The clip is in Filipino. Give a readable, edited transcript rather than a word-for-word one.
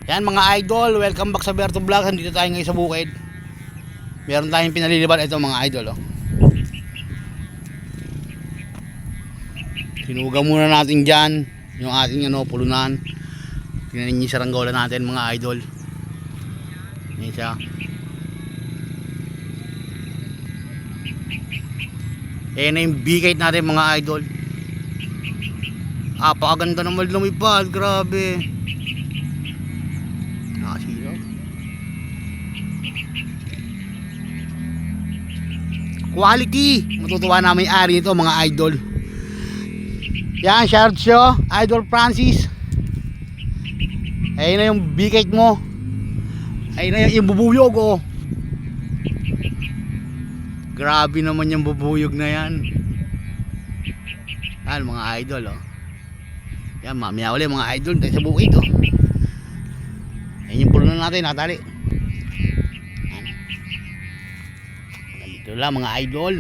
Yan mga idol, welcome back sa Berto Vlog. Dito tayo ngayon sa bukid. Meron tayong pinaliliban. Ito mga idol, oh. Sinuga muna natin dyan yung ating pulunan. Tingnan niyo yung saranggola natin mga idol. Yan siya. Ayan na yung bikite natin mga idol. Apakaganda naman lumipad, grabe. Nakasilaw. Quality. Matutuwa na may-ari nito mga idol. Yan, shout siya, Idol Francis. Ayun na yung bikite mo. Ayun na yung bubuyog, oh. Grabe naman yung bubuyog na yan. Yan mga idol, oh. Yan, mamaya ulit mga idol tayo sa bukid, oh. Yan yung pulo na natin, natali. Ganito lang mga idol.